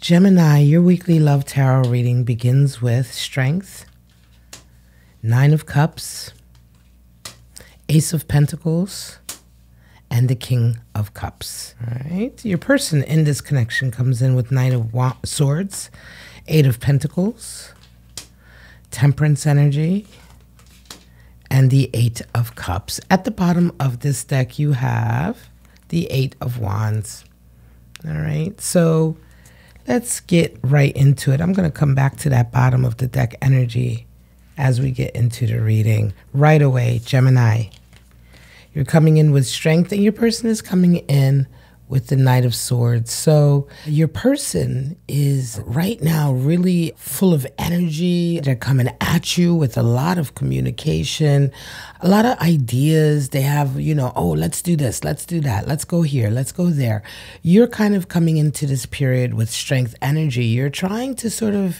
Gemini, your weekly love tarot reading begins with Strength, Nine of Cups, Ace of Pentacles, and the King of Cups. All right. Your person in this connection comes in with Knight of Swords, Eight of Pentacles, Temperance energy, and the Eight of Cups. At the bottom of this deck, you have the Eight of Wands. All right. So let's get right into it. I'm going to come back to that bottom of the deck energy as we get into the reading. Right away, Gemini. You're coming in with strength, and your person is coming in with the Knight of Swords. So your person is right now really full of energy. They're coming at you with a lot of communication, a lot of ideas. They have, oh, let's do this, let's do that, let's go here, let's go there. You're kind of coming into this period with strength energy. You're trying to sort of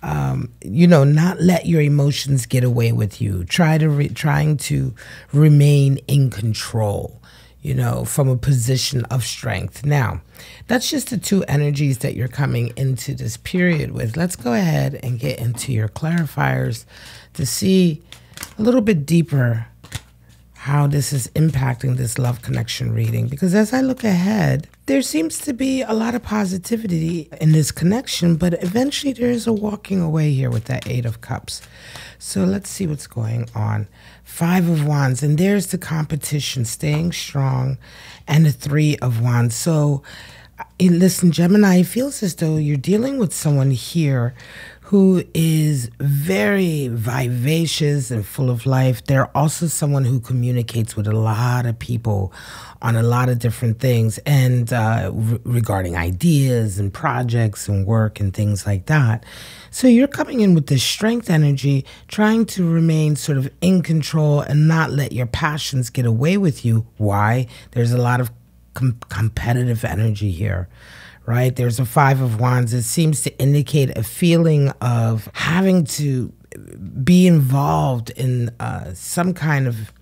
not let your emotions get away with you. Trying to remain in control, from a position of strength. Now, that's just the two energies that you're coming into this period with. Let's go ahead and get into your clarifiers to see a little bit deeper how this is impacting this love connection reading. Because as I look ahead, there seems to be a lot of positivity in this connection, but eventually there is a walking away here with that Eight of Cups. So let's see what's going on. Five of Wands, and there's the competition, staying strong, and the Three of Wands. So listen, Gemini, it feels as though you're dealing with someone here who is very vivacious and full of life. They're also someone who communicates with a lot of people on a lot of different things, and regarding ideas and projects and work and things like that. So you're coming in with this strength energy, trying to remain sort of in control and not let your passions get away with you. Why? There's a lot of competitive energy here. Right? There's a Five of Wands. It seems to indicate a feeling of having to be involved in some kind of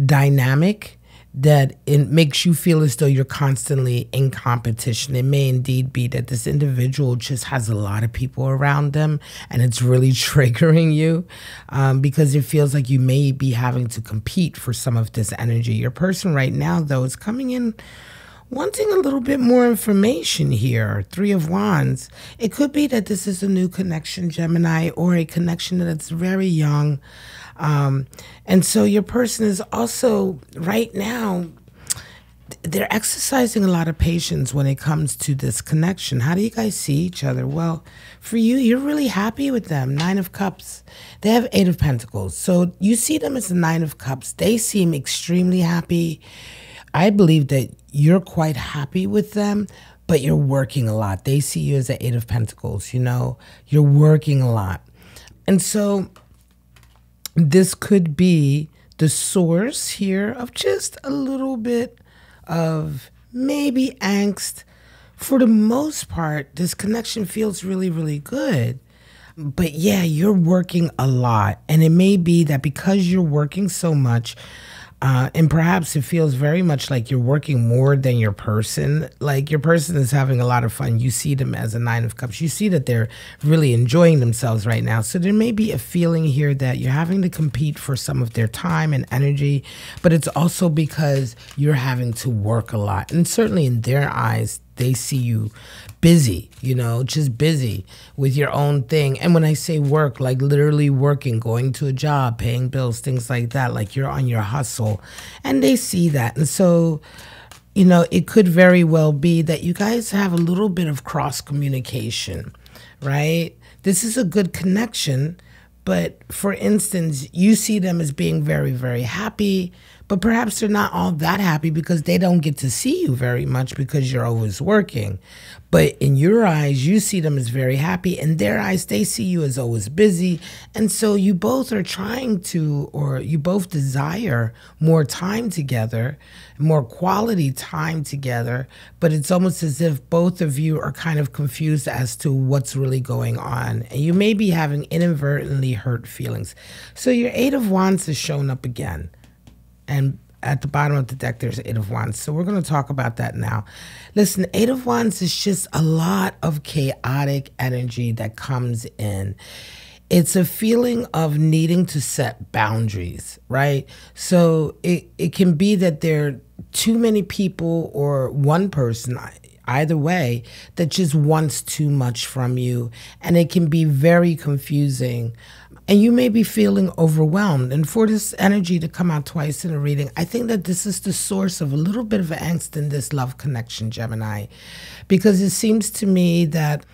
dynamic that it makes you feel as though you're constantly in competition. It may indeed be that this individual just has a lot of people around them, and it's really triggering you because it feels like you may be having to compete for some of this energy. Your person right now, though, is coming in wanting a little bit more information here. Three of Wands. It could be that this is a new connection, Gemini, or a connection that's very young. And so your person is also, right now, they're exercising a lot of patience when it comes to this connection. How do you guys see each other? Well, for you, you're really happy with them. Nine of Cups. They have Eight of Pentacles. So you see them as the Nine of Cups. They seem extremely happy. I believe that you're quite happy with them, but you're working a lot. They see you as the Eight of Pentacles, you're working a lot. And so this could be the source here of just a little bit of maybe angst. For the most part, this connection feels really, really good. But yeah, you're working a lot. And it may be that because you're working so much, and perhaps it feels very much like you're working more than your person. Like your person is having a lot of fun. You see them as a Nine of Cups. You see that they're really enjoying themselves right now. So there may be a feeling here that you're having to compete for some of their time and energy, but it's also because you're having to work a lot. And certainly in their eyes, they see you busy, just busy with your own thing. And when I say work, like literally working, going to a job, paying bills, things like that, like you're on your hustle. And they see that. And so, it could very well be that you guys have a little bit of cross communication, right? This is a good connection. But for instance, you see them as being very, very happy, but perhaps they're not all that happy because they don't get to see you very much because you're always working. But in your eyes, you see them as very happy. In their eyes, they see you as always busy. And so you both are trying to, or you both desire more time together, more quality time together. But it's almost as if both of you are kind of confused as to what's really going on. And you may be having inadvertently hurt feelings. So your Eight of Wands has shown up again. And at the bottom of the deck, there's Eight of Wands. So we're going to talk about that now. Listen, Eight of Wands is just a lot of chaotic energy that comes in. It's a feeling of needing to set boundaries, right? So it can be that there are too many people or one person, either way, that just wants too much from you. And it can be very confusing. And you may be feeling overwhelmed. And for this energy to come out twice in a reading, I think that this is the source of a little bit of angst in this love connection, Gemini. Because it seems to me that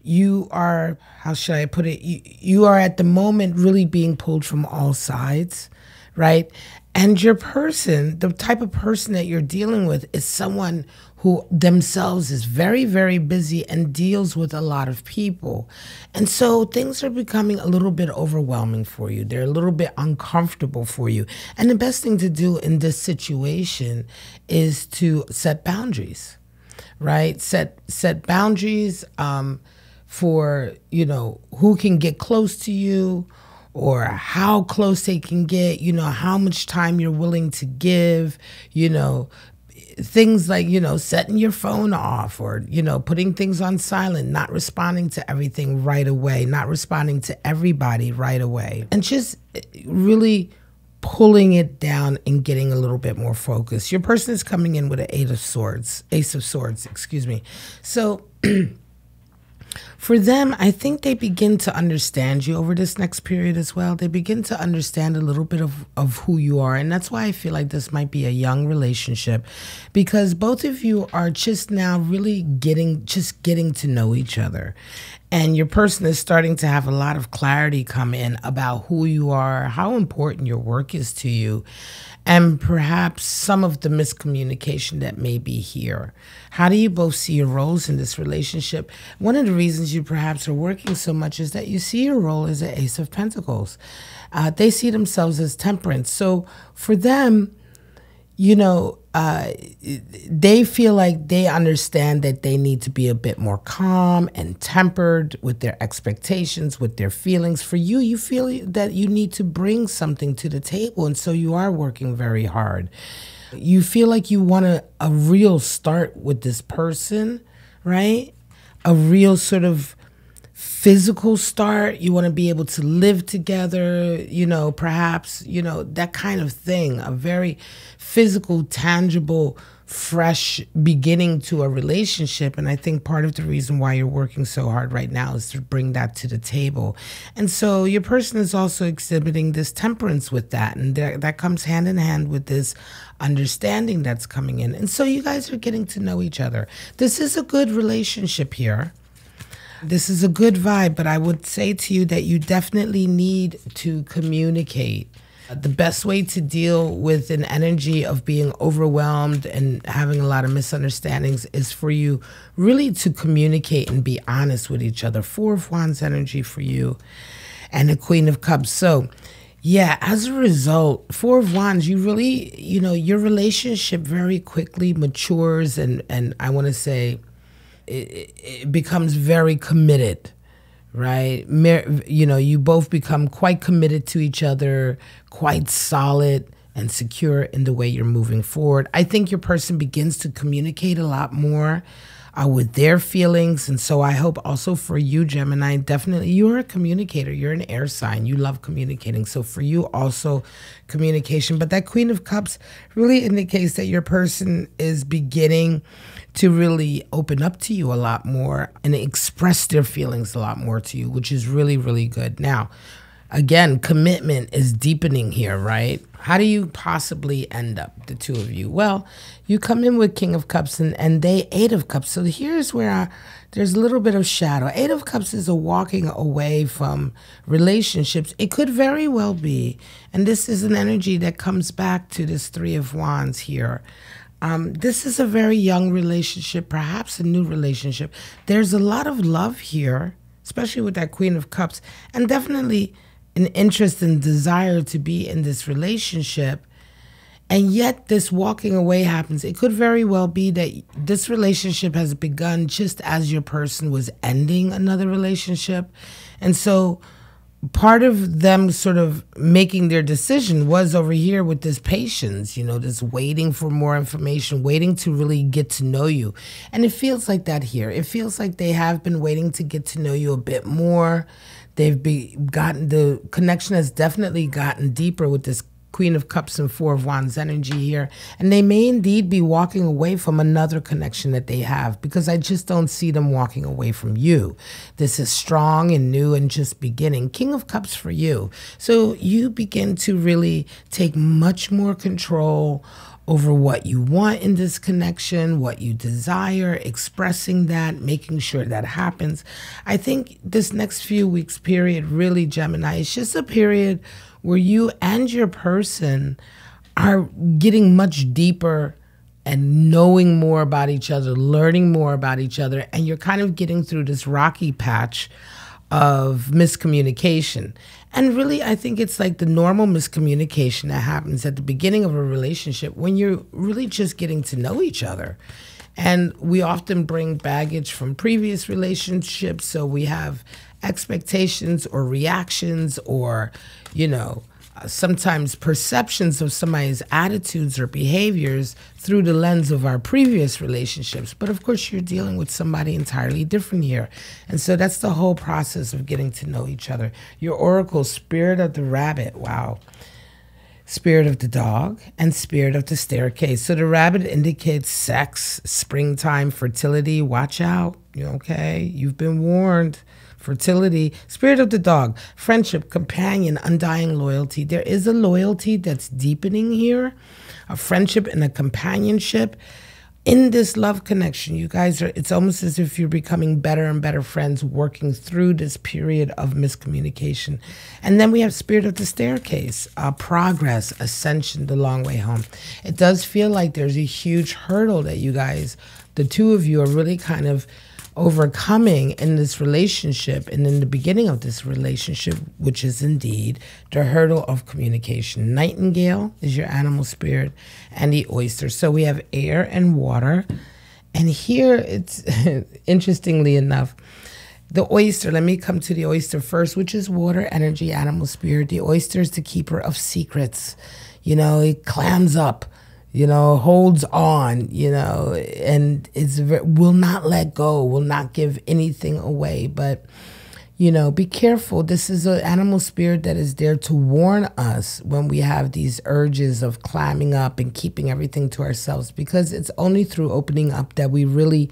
you are, how should I put it? You are at the moment really being pulled from all sides, right? And your person, the type of person that you're dealing with, is someone who themselves is very, very busy and deals with a lot of people. And so things are becoming a little bit overwhelming for you. They're a little bit uncomfortable for you. And the best thing to do in this situation is to set boundaries, right? Set boundaries for, you know, who can get close to you, or how close they can get, you know, how much time you're willing to give, you know, things like, you know, setting your phone off, or, you know, putting things on silent, not responding to everything right away, not responding to everybody right away, and just really pulling it down and getting a little bit more focused. Your person is coming in with an Ace of Swords, excuse me. So for them, I think they begin to understand you over this next period as well. They begin to understand a little bit of who you are. And that's why I feel like this might be a young relationship, because both of you are just now really getting to know each other. And your person is starting to have a lot of clarity come in about who you are, how important your work is to you, and perhaps some of the miscommunication that may be here. How do you both see your roles in this relationship? One of the reasons you perhaps are working so much is that you see your role as an Ace of Pentacles. They see themselves as Temperance. So for them, you know, they feel like they understand that they need to be a bit more calm and tempered with their expectations, with their feelings. For you, you feel that you need to bring something to the table, and so you are working very hard. You feel like you want a real start with this person, right? A real sort of physical start. You want to be able to live together, you know, perhaps, you know, that kind of thing. A very physical, tangible, fresh beginning to a relationship. And I think part of the reason why you're working so hard right now is to bring that to the table. And so your person is also exhibiting this temperance with that. And that comes hand in hand with this understanding that's coming in. And so you guys are getting to know each other. This is a good relationship here. This is a good vibe, but I would say to you that you definitely need to communicate. The best way to deal with an energy of being overwhelmed and having a lot of misunderstandings is for you really to communicate and be honest with each other. Four of Wands energy for you, and the Queen of Cups. So yeah, as a result, Four of Wands, you really, you know, your relationship very quickly matures, and I want to say it becomes very committed, right? You know, you both become quite committed to each other, quite solid and secure in the way you're moving forward. I think your person begins to communicate a lot more with their feelings. And so I hope also for you, Gemini, definitely you're a communicator. You're an air sign. You love communicating. So for you also communication. But that Queen of Cups really indicates that your person is beginning to really open up to you a lot more and express their feelings a lot more to you, which is really, really good. Now, again, commitment is deepening here, right? How do you possibly end up, the two of you? Well, you come in with King of Cups and they Eight of Cups. So here's where there's a little bit of shadow. Eight of Cups is a walking away from relationships. It could very well be, and this is an energy that comes back to this Three of Wands here. This is a very young relationship, perhaps a new relationship. There's a lot of love here, especially with that Queen of Cups, and definitely an interest and desire to be in this relationship. And yet this walking away happens. It could very well be that this relationship has begun just as your person was ending another relationship. And so part of them sort of making their decision was over here with this patience, you know, this waiting for more information, waiting to really get to know you. And it feels like that here. It feels like they have been waiting to get to know you a bit more. Gotten the connection has definitely gotten deeper with this Queen of Cups and Four of Wands energy here. And they may indeed be walking away from another connection that they have, because I just don't see them walking away from you. This is strong and new and just beginning. King of Cups for you. So you begin to really take much more control over what you want in this connection, what you desire, expressing that, making sure that happens. I think this next few weeks period, really, Gemini, is just a period where you and your person are getting much deeper and knowing more about each other, learning more about each other, and you're kind of getting through this rocky patch of miscommunication. And really, I think it's like the normal miscommunication that happens at the beginning of a relationship when you're really just getting to know each other. And we often bring baggage from previous relationships, so we have expectations or reactions or, you know, sometimes perceptions of somebody's attitudes or behaviors through the lens of our previous relationships. But of course, you're dealing with somebody entirely different here. And so that's the whole process of getting to know each other. Your oracle, Spirit of the Rabbit. Wow. Spirit of the Dog and Spirit of the Staircase. So the rabbit indicates sex, springtime, fertility. Watch out. Okay? You've been warned. Fertility. Spirit of the Dog, friendship, companion, undying loyalty. There is a loyalty that's deepening here, a friendship and a companionship. In this love connection, you guys are, it's almost as if you're becoming better and better friends, working through this period of miscommunication. And then we have Spirit of the Staircase, progress, ascension, the long way home. It does feel like there's a huge hurdle that you guys, the two of you, are really kind of overcoming in this relationship and in the beginning of this relationship, which is indeed the hurdle of communication. Nightingale is your animal spirit, and the oyster. So we have air and water. And here it's, interestingly enough, the oyster, let me come to the oyster first, which is water energy, animal spirit. The oyster is the keeper of secrets. You know, it clams up, you know, holds on, you know, and will not let go, will not give anything away. But, you know, be careful. This is an animal spirit that is there to warn us when we have these urges of clamming up and keeping everything to ourselves, because it's only through opening up that we really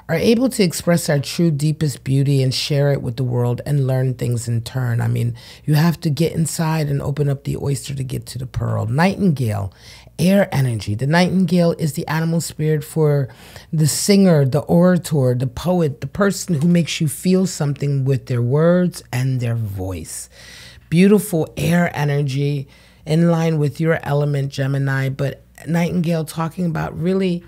are able to express our true deepest beauty and share it with the world and learn things in turn. I mean, you have to get inside and open up the oyster to get to the pearl. Nightingale, air energy. The nightingale is the animal spirit for the singer, the orator, the poet, the person who makes you feel something with their words and their voice. Beautiful air energy in line with your element, Gemini. But nightingale talking about really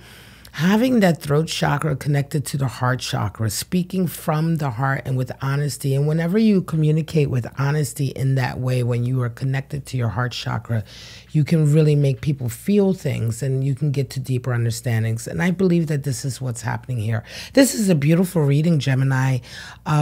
having that throat chakra connected to the heart chakra, speaking from the heart and with honesty. And whenever you communicate with honesty in that way, when you are connected to your heart chakra, you can really make people feel things and you can get to deeper understandings. And I believe that this is what's happening here. This is a beautiful reading, Gemini,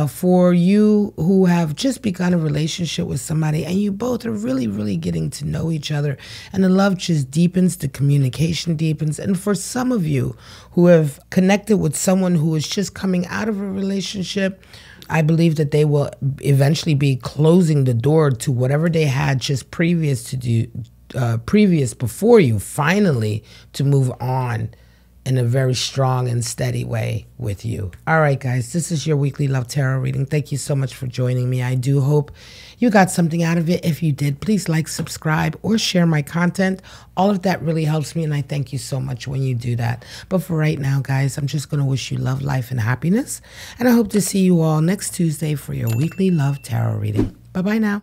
for you who have just begun a relationship with somebody and you both are really, really getting to know each other. And the love just deepens, the communication deepens. And for some of you who have connected with someone who is just coming out of a relationship, I believe that they will eventually be closing the door to whatever they had just previous before you, finally to move on in a very strong and steady way with you. All right, guys, this is your weekly Love Tarot reading. Thank you so much for joining me. I do hope you got something out of it. If you did, please like, subscribe, or share my content. All of that really helps me, and I thank you so much when you do that. But for right now, guys, I'm just going to wish you love, life, and happiness, and I hope to see you all next Tuesday for your weekly Love Tarot reading. Bye-bye now.